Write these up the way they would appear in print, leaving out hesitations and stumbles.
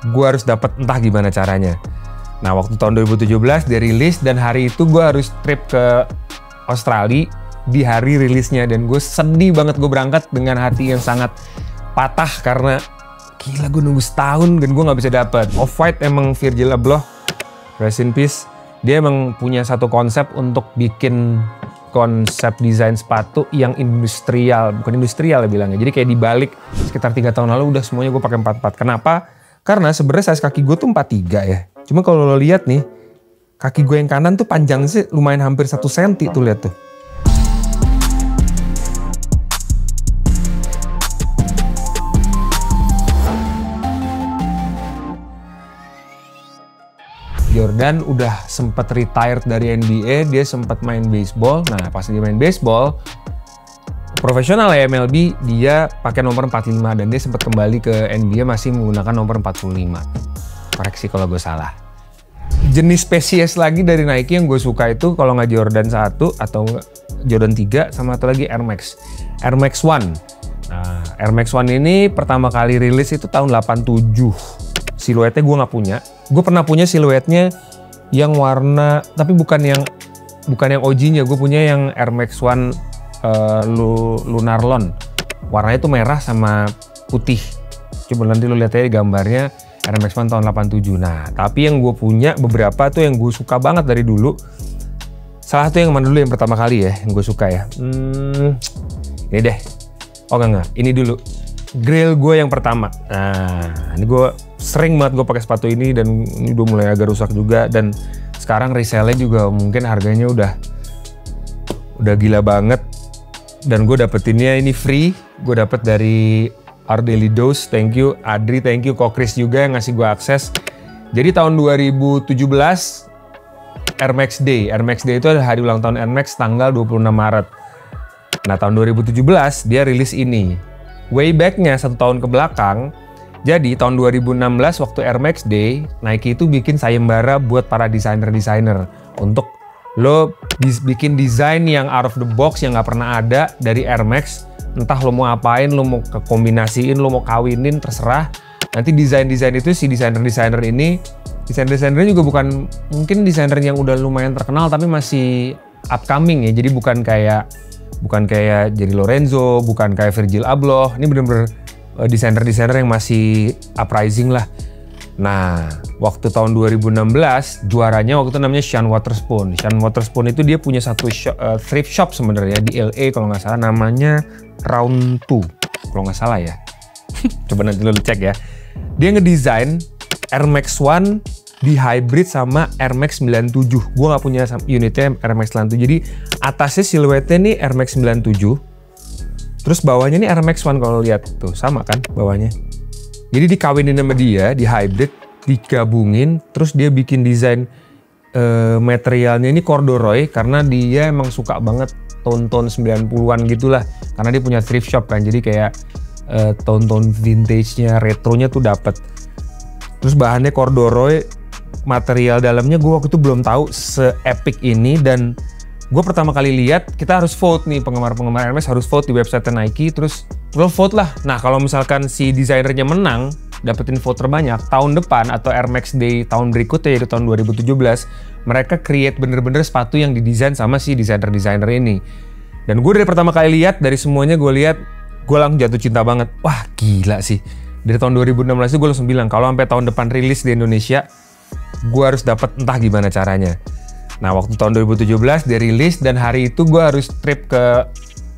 gue harus dapat entah gimana caranya. Nah waktu tahun 2017 dia rilis dan hari itu gue harus trip ke Australia di hari rilisnya. Dan gue sedih banget, gue berangkat dengan hati yang sangat patah karena gila gue nunggu setahun dan gue gak bisa dapet. Off-White emang Virgil Abloh, rest in peace. Dia emang punya satu konsep untuk bikin konsep desain sepatu yang industrial, bukan industrial ya bilangnya. Jadi kayak dibalik sekitar 3 tahun lalu udah semuanya gue pakai 44. Kenapa? Karena sebenarnya size kaki gue tuh 43 ya. Cuma kalau lo lihat nih, kaki gue yang kanan tuh panjang sih lumayan hampir 1 cm tuh, lihat tuh. Jordan udah sempat retired dari NBA, dia sempat main baseball. Nah, pas dia main baseball profesional ya MLB, dia pakai nomor 45 dan dia sempat kembali ke NBA masih menggunakan nomor 45. Koreksi kalau gue salah. Jenis spesies lagi dari Nike yang gue suka itu kalau nggak Jordan 1 atau Jordan 3 sama satu lagi Air Max. Air Max One. Nah, Air Max One ini pertama kali rilis itu tahun 87. Siluetnya gue nggak punya. Gue pernah punya siluetnya yang warna, tapi bukan yang OG-nya. Gue punya yang Air Max One Lunarlon. Warnanya itu merah sama putih. Coba nanti lo lihat aja gambarnya Air Max One tahun 87. Nah, tapi yang gue punya beberapa tuh yang gue suka banget dari dulu. Salah satu yang mana dulu yang pertama kali ya, yang gue suka ya. Ini deh. Oh enggak. Ini dulu. Grail gue yang pertama. Nah, ini gue sering banget gue pakai sepatu ini dan ini udah mulai agak rusak juga dan sekarang resellnya juga mungkin harganya udah gila banget. Dan gue dapetinnya ini free. Gue dapet dari Our Daily Dose. Thank you Adri, thank you Ko Chris juga yang ngasih gue akses. Jadi tahun 2017 Air Max Day. Air Max Day itu ada hari ulang tahun Air Max tanggal 26 Maret. Nah tahun 2017 dia rilis ini. Way back-nya 1 tahun ke belakang. Jadi tahun 2016 waktu Air Max Day, Nike itu bikin sayembara buat para desainer-desainer untuk lo bikin desain yang out of the box yang nggak pernah ada dari Air Max. Entah lo mau apain, lo mau kombinasiin, lo mau kawinin, terserah. Nanti desain-desain itu si desainer-desainer ini, desainer-desainernya juga bukan mungkin desainer yang udah lumayan terkenal tapi masih upcoming ya. Jadi bukan kayak Jerry Lorenzo, bukan kayak Virgil Abloh. Ini bener-bener desainer-desainer yang masih uprising lah. Nah, waktu tahun 2016 juaranya waktu itu namanya Sean Wotherspoon. Sean Wotherspoon itu dia punya satu thrift shop sebenarnya di LA kalau nggak salah, namanya Round 2 kalau nggak salah ya. Coba nanti lo cek ya. Dia ngedesain Air Max One di hybrid sama Air Max 97. Gue nggak punya unitnya Air Max 97. Jadi atasnya siluetnya nih Air Max 97. Terus bawahnya nih Air Max One kalau lihat tuh sama kan bawahnya. Jadi dikawinin sama dia, di hybrid, digabungin, terus dia bikin desain materialnya ini corduroy karena dia emang suka banget tone-tone 90-an gitulah. Karena dia punya thrift shop kan, jadi kayak tone-tone vintage-nya, retronya tuh dapet. Terus bahannya corduroy, material dalamnya gue waktu itu belum tahu se-epic ini dan gue pertama kali lihat kita harus vote nih, penggemar-penggemar Air Max harus vote di website Nike, terus lo vote lah. Nah kalau misalkan si desainernya menang, dapetin vote terbanyak, tahun depan atau Air Max Day tahun berikutnya yaitu tahun 2017, mereka create bener-bener sepatu yang didesain sama si desainer-desainer ini. Dan gue dari pertama kali lihat, dari semuanya gue lihat, gue langsung jatuh cinta banget. Wah gila sih. Dari tahun 2016 itu gue langsung bilang kalau sampai tahun depan rilis di Indonesia, gue harus dapet entah gimana caranya. Nah waktu tahun 2017 dia rilis dan hari itu gue harus trip ke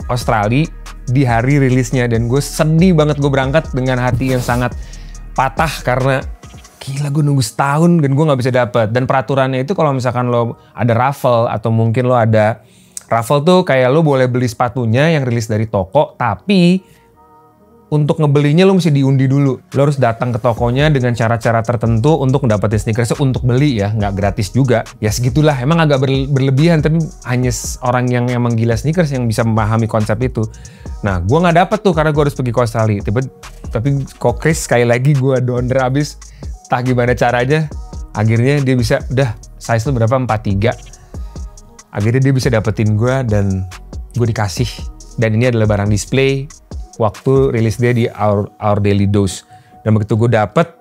Australia di hari rilisnya dan gue sedih banget, gue berangkat dengan hati yang sangat patah karena gila gue nunggu setahun dan gue nggak bisa dapet. Dan peraturannya itu kalau misalkan lo ada raffle atau mungkin lo ada raffle tuh kayak lo boleh beli sepatunya yang rilis dari toko, tapi untuk ngebelinya lo mesti diundi dulu. Lo harus datang ke tokonya dengan cara-cara tertentu untuk mendapatkan sneakers untuk beli ya, nggak gratis juga. Ya segitulah, emang agak berlebihan, tapi hanya orang yang emang gila sneakers yang bisa memahami konsep itu. Nah, gue nggak dapet tuh karena gue harus pergi ke Australia. Tapi kok Chris sekali lagi gue donder abis, entah gimana caranya. Akhirnya dia bisa, udah size lo berapa? 43. Akhirnya dia bisa dapetin gue dan gue dikasih. Dan ini adalah barang display waktu rilis dia di Our Daily Dose. Dan begitu gue dapet,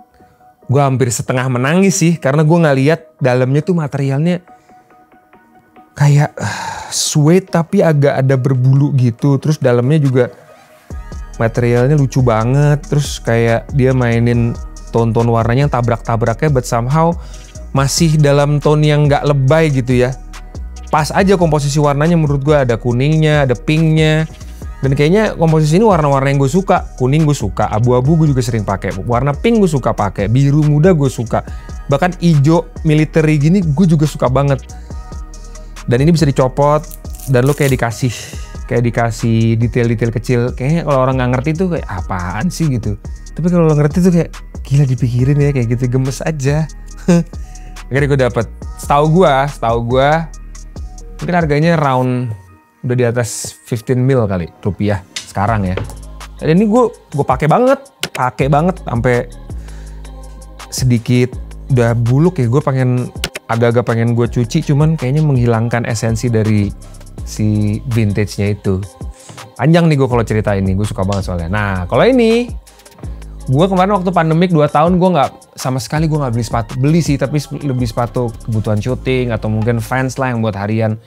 gue hampir setengah menangis sih karena gue ngeliat dalamnya tuh materialnya kayak suede tapi agak ada berbulu gitu. Terus dalamnya juga materialnya lucu banget. Terus kayak dia mainin tone-tone warnanya yang tabrak-tabraknya but somehow masih dalam tone yang gak lebay gitu ya. Pas aja komposisi warnanya menurut gue, ada kuningnya, ada pinknya. Dan kayaknya komposisi ini warna-warna yang gue suka. Kuning gue suka, abu-abu gue juga sering pakai. Warna pink gue suka pakai, biru muda gue suka. Bahkan hijau military gini gue juga suka banget. Dan ini bisa dicopot dan lo kayak dikasih detail-detail kecil. Kayaknya kalau orang nggak ngerti tuh kayak apaan sih gitu. Tapi kalau lo ngerti tuh kayak gila dipikirin ya kayak gitu, gemes aja. Akhirnya gue dapet. Setahu gue mungkin harganya round udah di atas 15 mil kali rupiah sekarang ya. Dan ini gue pakai banget sampai sedikit udah buluk ya. Gue agak-agak pengen gue cuci, cuman kayaknya menghilangkan esensi dari si vintage-nya itu. Panjang nih gue kalau cerita ini, gue suka banget soalnya. Nah kalau ini, gue kemarin waktu pandemik 2 tahun gue sama sekali nggak beli sepatu. Beli sih tapi lebih sepatu kebutuhan syuting atau mungkin fans lah yang buat harian.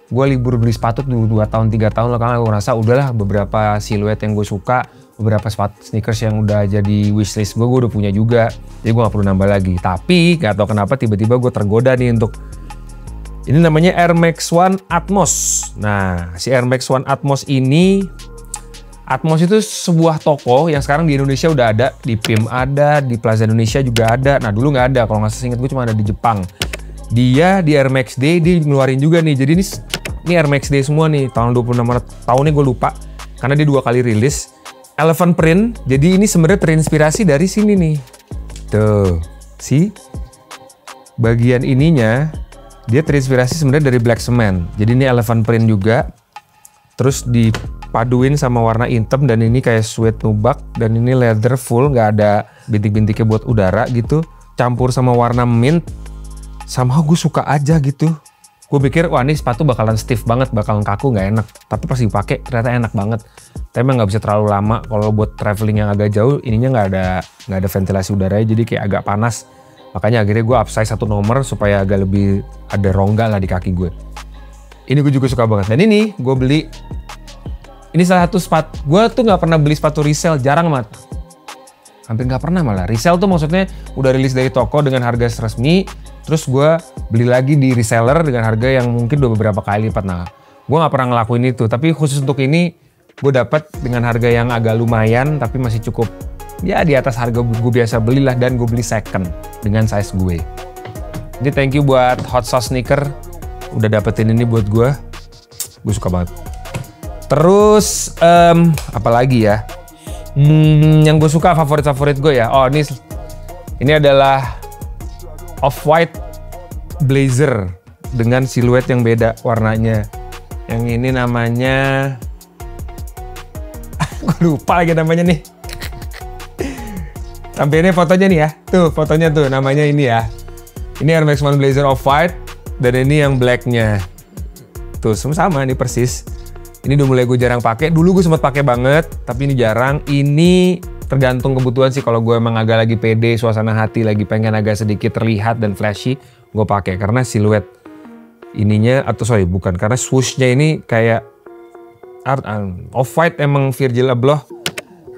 Gue libur beli sepatu 2 tahun 3 tahun lah karena gue ngerasa udahlah beberapa siluet yang gue suka, beberapa sepatu sneakers yang udah jadi wishlist gue udah punya juga. Jadi gue gak perlu nambah lagi. Tapi gak tau kenapa tiba-tiba gue tergoda nih untuk ini namanya Air Max One Atmos. Nah si Air Max One Atmos ini, Atmos itu sebuah toko yang sekarang di Indonesia udah ada, di PIM ada, di Plaza Indonesia juga ada. Nah dulu nggak ada, kalau nggak seinget gue cuma ada di Jepang. Dia di Air Max Day dia ngeluarin juga nih. Jadi ini Air Max Day semua nih, tahun 26 Maret. Tahunnya gue lupa karena dia 2 kali rilis. Elephant print, jadi ini sebenarnya terinspirasi dari sini nih. Tuh, see? Bagian ininya dia terinspirasi sebenarnya dari black cement. Jadi ini elephant print juga. Terus dipaduin sama warna hitam dan ini kayak suede nubak dan ini leather full, nggak ada bintik-bintiknya buat udara gitu. Campur sama warna mint. Somehow gue suka aja gitu. Gue pikir wah ini sepatu bakalan stiff banget, bakalan kaku nggak enak. Tapi pas dipakai ternyata enak banget. Tapi nggak bisa terlalu lama. Kalau buat traveling yang agak jauh, ininya nggak ada ventilasi udaranya, jadi kayak agak panas. Makanya akhirnya gue upsize 1 nomor supaya agak lebih ada rongga lah di kaki gue. Ini gue juga suka banget. Dan ini gue beli. Ini salah satu sepatu. Gue tuh nggak pernah beli sepatu resell, jarang banget. Hampir nggak pernah malah. Resell tuh maksudnya udah rilis dari toko dengan harga resmi. Terus gue beli lagi di reseller dengan harga yang mungkin udah beberapa kali lipat. Nah, gue nggak pernah ngelakuin itu. Tapi khusus untuk ini, gue dapat dengan harga yang agak lumayan, tapi masih cukup ya di atas harga gue biasa belilah, dan gue beli second dengan size gue. Jadi thank you buat Hot Sauce Sneaker udah dapetin ini buat gue. Gue suka banget. Terus apa lagi ya? Yang gue suka favorit gue ya. Oh ini adalah off-white blazer dengan siluet yang beda warnanya. Yang ini namanya gue lupa lagi namanya nih. Tampilnya fotonya nih ya. Tuh fotonya tuh namanya ini ya. Ini Air Max One Blazer off-white dan ini yang blacknya. Tuh sama ini persis. Ini udah mulai gue jarang pakai. Dulu gue sempat pakai banget, tapi ini jarang. Ini tergantung kebutuhan sih. Kalau gue emang agak lagi pede, suasana hati lagi pengen agak sedikit terlihat dan flashy, gue pakai karena siluet ininya bukan karena swooshnya ini kayak off-white. Emang Virgil Abloh,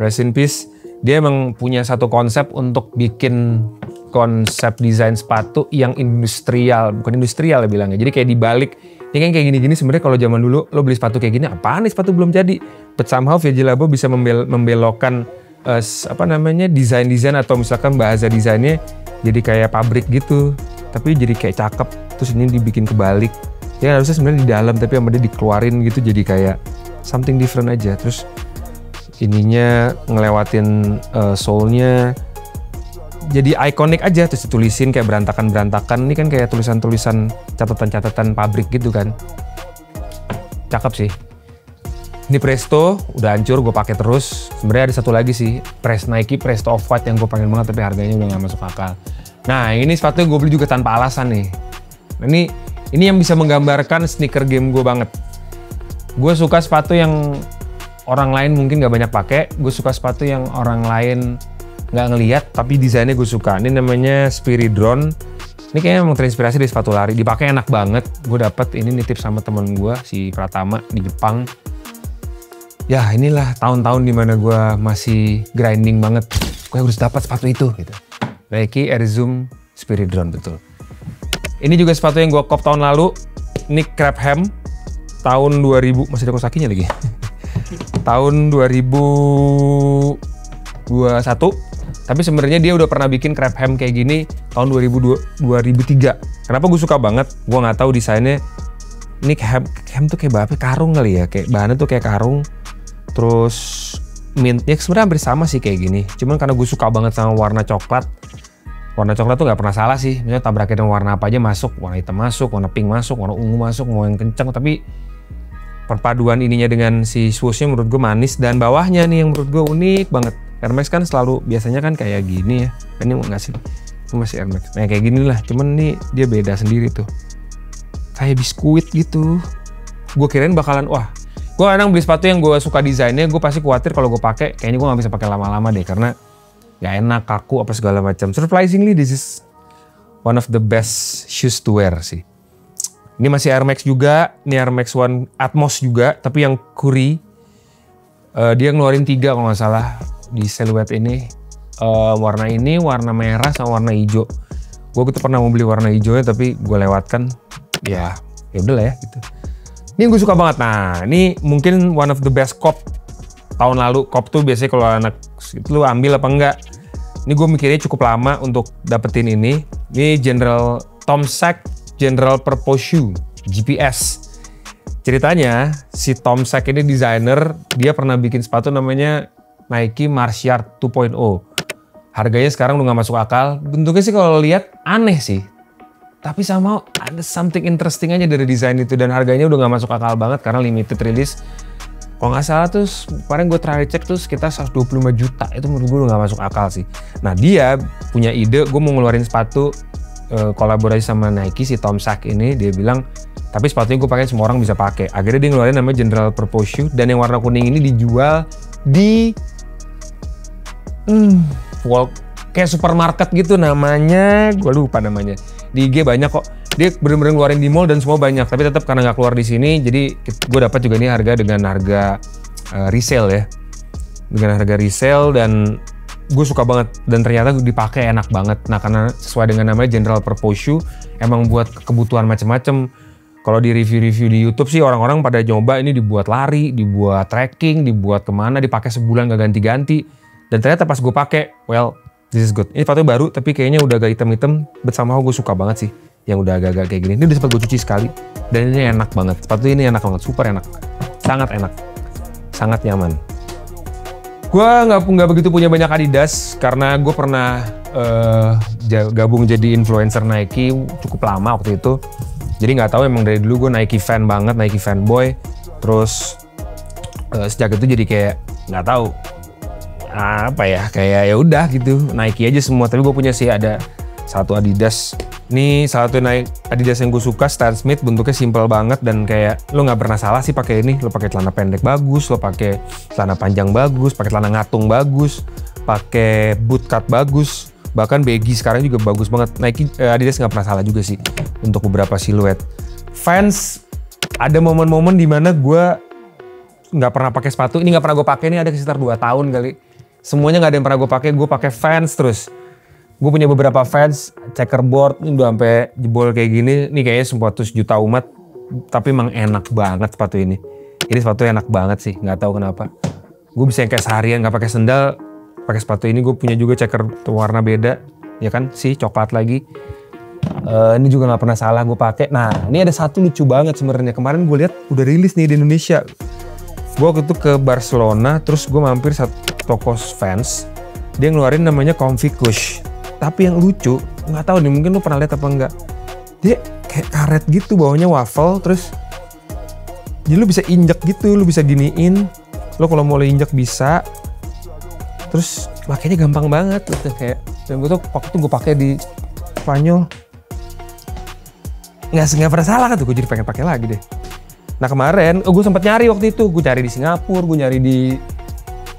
rest in peace, dia emang punya satu konsep untuk bikin konsep desain sepatu yang industrial, bukan industrial ya bilangnya. Jadi kayak dibalik, ini kan kayak gini-gini sebenarnya kalau zaman dulu lo beli sepatu kayak gini, apaan nih sepatu belum jadi. But somehow Virgil Abloh bisa membelokkan desain-desain atau misalkan bahasa desainnya jadi kayak pabrik gitu, tapi jadi kayak cakep. Terus ini dibikin kebalik, ya harusnya sebenarnya di dalam tapi sama dia dikeluarin gitu, jadi kayak something different aja. Terus ininya ngelewatin sole-nya jadi ikonik aja, terus ditulisin kayak berantakan-berantakan. Ini kan kayak tulisan-tulisan catatan-catatan pabrik gitu kan. Cakep sih. Ini Presto udah hancur, gue pakai terus. Sebenarnya ada satu lagi sih, Nike Presto Off-White yang gue pengen banget tapi harganya udah gak masuk akal. Nah ini sepatu gue beli juga tanpa alasan nih. Ini yang bisa menggambarkan sneaker game gue banget. Gue suka sepatu yang orang lain mungkin gak banyak pakai. Gue suka sepatu yang orang lain nggak ngelihat, tapi desainnya gue suka. Ini namanya Spiridron. Ini kayaknya emang terinspirasi dari sepatu lari. Dipakai enak banget. Gue dapet ini nitip sama temen gue si Pratama di Jepang. Ya inilah tahun-tahun dimana gue masih grinding banget. Gue harus dapat sepatu itu gitu. Nike Air Zoom Spiridron, betul. Ini juga sepatu yang gue kop tahun lalu. Ini Crabham tahun 2000, masih ada kosakinya lagi. Tahun 2021. Tapi sebenarnya dia udah pernah bikin Crabham kayak gini tahun 2003. Kenapa gue suka banget? Gue nggak tahu desainnya. Ini ham tuh kayak apa? Karung kali ya. Kayak bahannya tuh kayak karung. Terus mintnya sebenarnya hampir sama sih kayak gini. Cuman karena gue suka banget sama warna coklat. Warna coklat tuh nggak pernah salah sih. Misalnya tabrakin dengan warna apa aja masuk. Warna hitam masuk, warna pink masuk, warna ungu masuk, mau yang kencang. Tapi perpaduan ininya dengan si swooshnya menurut gue manis. Dan bawahnya nih yang menurut gue unik banget. Air Max kan selalu biasanya kan kayak gini ya. Ini nggak sih? Itu masih Air Max. Nah kayak gini lah. Cuman nih dia beda sendiri tuh. Kayak biskuit gitu. Gue kirain bakalan wah. Gue kadang beli sepatu yang gue suka desainnya. Gue pasti khawatir kalau gue pakai. Kayaknya gue nggak bisa pakai lama-lama deh karena nggak enak, kaku apa segala macam. Surprisingly this is one of the best shoes to wear sih. Ini masih Air Max juga. Ini Air Max One Atmos juga. Tapi yang Curry. Dia ngeluarin 3 kalau nggak salah. Di siluet ini warna merah sama warna hijau. Gue tuh pernah mau beli warna hijaunya tapi gue lewatkan. Ya udah lah ya gitu. Ini yang gue suka banget. Nah ini mungkin one of the best cop tahun lalu. Cop tuh biasanya kalau anak itu lu ambil apa enggak. Ini gue mikirnya cukup lama untuk dapetin ini. Ini Tom Sachs General Purpose Shoe GPS. Ceritanya si Tom Sachs ini desainer. Dia pernah bikin sepatu namanya Nike Martiard 2.0. Harganya sekarang udah gak masuk akal. Bentuknya sih kalau lihat aneh sih. Tapi sama ada something interesting aja dari desain itu. Dan harganya udah gak masuk akal banget karena limited release. Kalau nggak salah tuh kemarin gue terakhir cek tuh sekitar 125 juta. Itu menurut gue udah gak masuk akal sih. Nah dia punya ide, gue mau ngeluarin sepatu kolaborasi sama Nike si Tom Sachs ini. Dia bilang, tapi sepatunya gue pakai semua orang bisa pakai. Akhirnya dia ngeluarin namanya General Purpose Shoe. Dan yang warna kuning ini dijual di kayak supermarket gitu namanya, gue lupa namanya. Di IG banyak kok. Dia bener-bener ngeluarin di mall dan semua banyak. Tapi tetap karena nggak keluar di sini, jadi gue dapat juga nih harga dengan harga resale ya. Dengan harga resale dan gue suka banget dan ternyata dipakai enak banget. Nah karena sesuai dengan namanya General Purpose Shoe, emang buat kebutuhan macam-macam. Kalau di review-review di YouTube sih orang-orang pada nyoba ini dibuat lari, dibuat trekking, dibuat kemana, dipakai sebulan gak ganti-ganti. Dan ternyata pas gue pakai, well, this is good. Ini sepatu baru, tapi kayaknya udah agak hitam-hitam. But somehow gue suka banget sih, yang udah agak-agak kayak gini. Ini udah sempat gue cuci sekali, dan ini enak banget. Sepatu ini enak banget, super enak, sangat enak, sangat nyaman. Gue nggak begitu punya banyak Adidas karena gue pernah gabung jadi influencer Nike cukup lama waktu itu. Jadi nggak tahu emang dari dulu gue Nike fan banget, Nike fanboy. Terus sejak itu jadi kayak nggak tahu apa ya, kayak ya udah gitu Nike aja semua. Tapi gue punya sih ada satu Adidas. Ini salah satu Adidas yang gue suka, Stan Smith. Bentuknya simple banget dan kayak lo nggak pernah salah sih pakai ini. Lo pakai celana pendek bagus, lo pakai celana panjang bagus, pakai celana ngatung bagus, pakai bootcut bagus, bahkan baggy sekarang juga bagus banget. Nike Adidas nggak pernah salah juga sih untuk beberapa siluet. Vans ada momen-momen dimana gue nggak pernah pakai sepatu. Ini nggak pernah gue pakai, ini ada sekitar 2 tahun kali. Semuanya nggak ada yang pernah gue pakai. Gue pakai Vans terus. Gue punya beberapa Vans checkerboard, ini udah sampai jebol kayak gini. Ini kayaknya sepatu sejuta umat, tapi emang enak banget sepatu ini. Ini sepatu enak banget sih, nggak tahu kenapa. Gue bisa yang kayak seharian nggak pakai sendal, pakai sepatu ini. Gue punya juga checker warna beda, ya kan? Sih coklat lagi. Ini juga nggak pernah salah gue pakai. Nah, ini ada satu lucu banget sebenarnya. Kemarin gue lihat udah rilis nih di Indonesia. Gue waktu itu ke Barcelona, terus gue mampir satu toko Vans. Dia ngeluarin namanya Comfy Cush. Tapi yang lucu, nggak tahu nih, mungkin lu pernah lihat apa enggak. Dia kayak karet gitu, bawahnya waffle, terus jadi lu bisa injek gitu, lu bisa giniin. Lu kalau mau injek bisa. Terus makanya gampang banget gitu kayak. Dan gue tuh waktu itu gue pakai di Spanyol. Nggak pernah salah kan tuh, gue jadi pengen pakai lagi deh. Nah kemarin, gue sempat nyari waktu itu, gue cari di Singapura, gue nyari di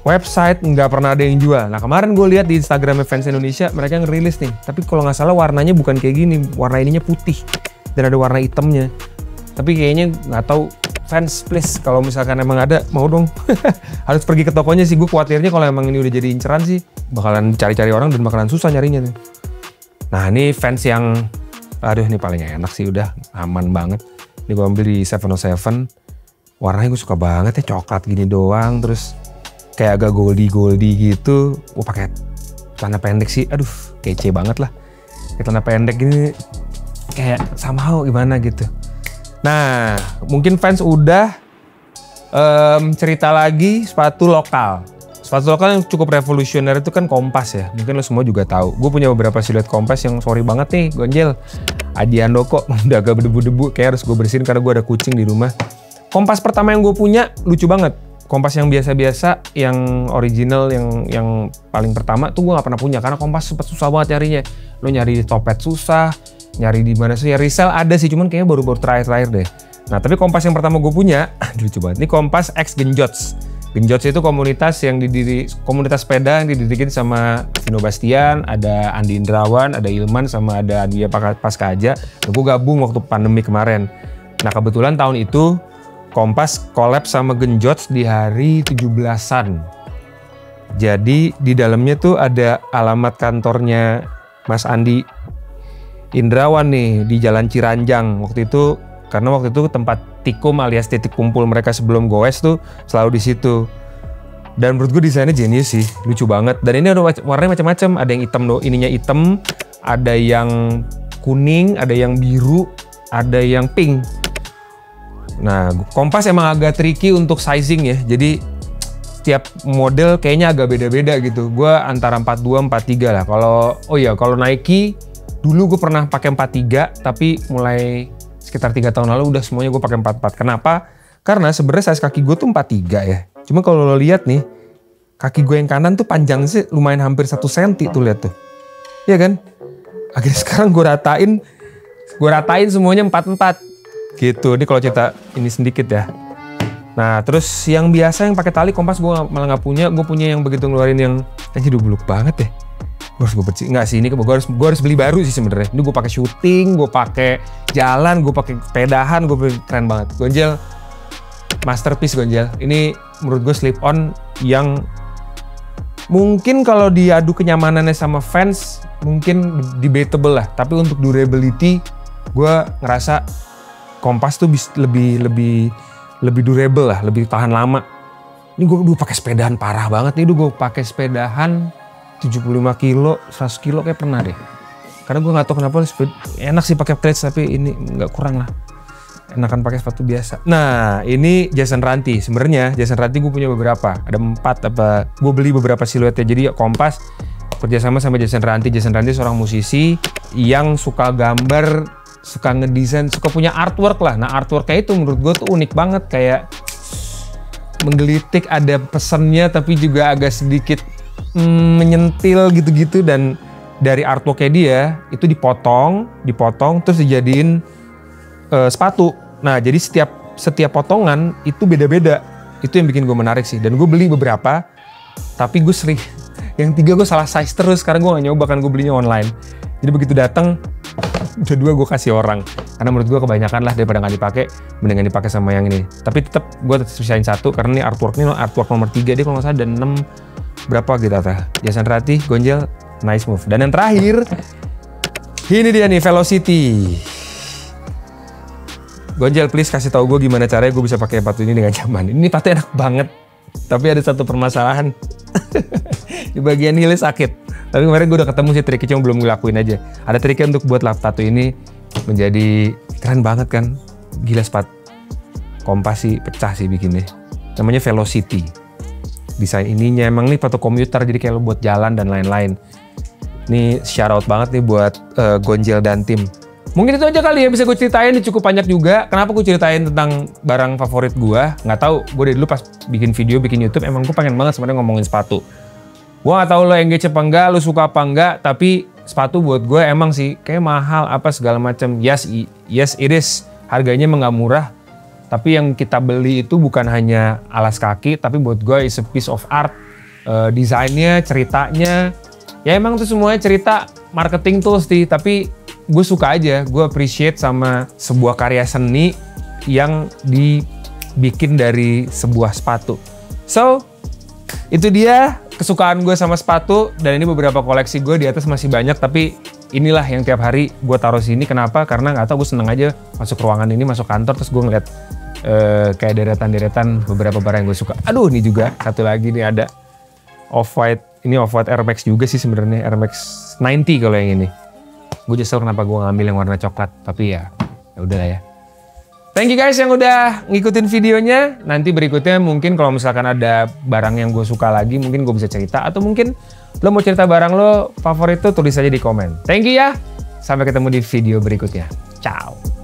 website nggak pernah ada yang jual. Nah kemarin gue lihat di Instagram fans Indonesia mereka ngerilis nih, tapi kalau nggak salah warnanya bukan kayak gini, warna ininya putih dan ada warna hitamnya. Tapi kayaknya nggak tahu, fans please kalau misalkan emang ada mau dong. Harus pergi ke tokonya sih, gue khawatirnya kalau emang ini udah jadi inceran sih bakalan cari-cari orang dan bakalan susah nyarinya nih. Nah ini fans yang aduh ini paling enak sih, udah aman banget. Ini gue ambil di 707, warnanya gue suka banget ya, coklat gini doang, terus kayak agak goldy gitu. Pakai celana pendek sih, aduh kece banget lah. Kayak celana pendek gini kayak somehow gimana gitu. Nah mungkin fans udah cerita lagi sepatu lokal. Sepatu lokal yang cukup revolusioner itu kan Kompas ya. Mungkin lo semua juga tahu. Gue punya beberapa siluet Kompas yang sorry banget nih Gonjel. Adi Handoko udah agak berdebu-debu, kayak harus gue bersihin karena gue ada kucing di rumah. Kompas pertama yang gue punya lucu banget. Kompas yang biasa-biasa, yang original, yang paling pertama tuh gue nggak pernah punya karena kompas sempat susah banget nyarinya. Lo nyari di Topet susah, nyari di mana sih? Ya resell ada sih, cuman kayaknya baru terakhir deh. Nah tapi kompas yang pertama gue punya, lucu banget. Ini Kompas X Genjots. Genjots itu komunitas komunitas sepeda yang didirikin sama Vino Bastian, ada Andi Indrawan, ada Ilman, sama ada Adia Paskaja. Dan gue gabung waktu pandemi kemarin. Nah kebetulan tahun itu Kompas collab sama Genjots di hari 17-an. Jadi di dalamnya tuh ada alamat kantornya Mas Andi Indrawan nih di Jalan Ciranjang. Waktu itu karena waktu itu tempat tikum alias titik kumpul mereka sebelum goes tuh selalu di situ. Dan menurut gue desainnya jenius sih, lucu banget. Dan ini ada warnanya macam-macam, ada yang hitam ininya hitam, ada yang kuning, ada yang biru, ada yang pink. Nah, Kompas emang agak tricky untuk sizing ya. Jadi setiap model kayaknya agak beda-beda gitu. Gue antara 42, 43 lah. Kalau Nike dulu gue pernah pakai 43, tapi mulai sekitar 3 tahun lalu udah semuanya gue pakai 44. Kenapa? Karena sebenarnya size kaki gue tuh 43 ya. Cuma kalau lo lihat nih, kaki gue yang kanan tuh panjang sih lumayan hampir 1 cm tuh, lihat tuh. Iya kan? Akhirnya sekarang gue ratain semuanya 44. Gitu, ini kalau cerita ini sedikit ya. Nah, terus yang biasa yang pakai tali Kompas gue malah nggak punya. Gue punya yang begitu ngeluarin yang aja udah buluk banget deh. Gue bersih. Nggak sih, ini gue harus beli baru sih sebenarnya. Ini gue pakai syuting, gue pakai jalan, gue pakai sepedahan, keren banget. Gonjel masterpiece Gonjel. Ini menurut gue slip on yang mungkin kalau diadu kenyamanannya sama fans mungkin debatable lah. Tapi untuk durability gue ngerasa Kompas tuh lebih durable lah, lebih tahan lama. Ini gue pakai sepedahan parah banget nih, gue pakai sepedahan 75 kilo, 100 kilo kayak pernah deh. Karena gue nggak tahu kenapa enak sih pakai plates, tapi ini nggak kurang lah. Enakan pakai sepatu biasa. Nah ini Jason Ranti. Sebenarnya Jason Ranti gue punya beberapa, ada 4 gue beli beberapa siluetnya. Jadi Kompas kerjasama sama Jason Ranti. Jason Ranti seorang musisi yang suka gambar, suka ngedesain, suka punya artwork lah. Nah artworknya itu menurut gue tuh unik banget, kayak menggelitik, ada pesannya tapi juga agak sedikit menyentil gitu-gitu. Dan dari artworknya dia itu dipotong terus dijadiin sepatu. Nah jadi setiap potongan itu beda-beda. Itu yang bikin gue menarik sih. Dan gue beli beberapa, tapi gue sering yang 3 gue salah size terus karena gue gak nyoba, kan gue belinya online. Jadi begitu datang udah 2 gue kasih orang, karena menurut gue kebanyakan lah, daripada nggak dipakai mendingan dipakai sama yang ini. Tapi tetap gue sisain 1 karena ini artwork nomor 3, dia kalau nggak salah ada 6 berapa gitu atas. Jason Ranti, Gonjel, nice move. Dan yang terakhir ini dia nih, Velocity. Gonjel please kasih tahu gue gimana caranya gue bisa pakai sepatu ini dengan nyaman. Ini sepatu enak banget, tapi ada satu permasalahan. Di bagian heelnya sakit. Tapi kemarin gue udah ketemu sih triknya, cuma belum ngelakuin aja. Ada triknya untuk buat tato ini menjadi keren banget kan. Gila, sepatu Kompas sih pecah sih bikinnya. Namanya Velocity. Desain ininya emang nih sepatu komuter, jadi kayak lo buat jalan dan lain-lain. Ini shout out banget nih buat Gonjel dan tim. Mungkin itu aja kali ya bisa gue ceritain, ini cukup banyak juga. Kenapa gue ceritain tentang barang favorit gue? Nggak tahu, gue dari dulu pas bikin video, bikin YouTube, emang gue pengen banget sebenarnya ngomongin sepatu. Gue gak tau lo engage apa enggak, lo suka apa enggak, tapi sepatu buat gue emang sih kayak mahal apa segala macam. Yes it is. Harganya emang gak murah, tapi yang kita beli itu bukan hanya alas kaki, tapi buat gue is a piece of art desainnya, ceritanya. Ya emang tuh semuanya cerita marketing tools sih, tapi gue suka aja, gue appreciate sama sebuah karya seni yang dibikin dari sebuah sepatu. So, itu dia kesukaan gue sama sepatu, dan ini beberapa koleksi gue. Di atas masih banyak, tapi inilah yang tiap hari gue taruh sini. Kenapa? Karena nggak tahu, gue seneng aja masuk ruangan ini, masuk kantor, terus gue ngeliat kayak deretan-deretan beberapa barang yang gue suka. Aduh, ini juga satu lagi nih, ada Off-White. Ini Off-White Air Max juga sih sebenarnya, Air Max 90 kalau yang ini. Gue nyesel kenapa gue ngambil yang warna coklat, tapi ya udahlah ya. Thank you guys yang udah ngikutin videonya. Nanti berikutnya mungkin kalau misalkan ada barang yang gue suka lagi, mungkin gue bisa cerita. Atau mungkin lo mau cerita barang lo favorit tuh, tulis aja di komen. Thank you ya. Sampai ketemu di video berikutnya. Ciao.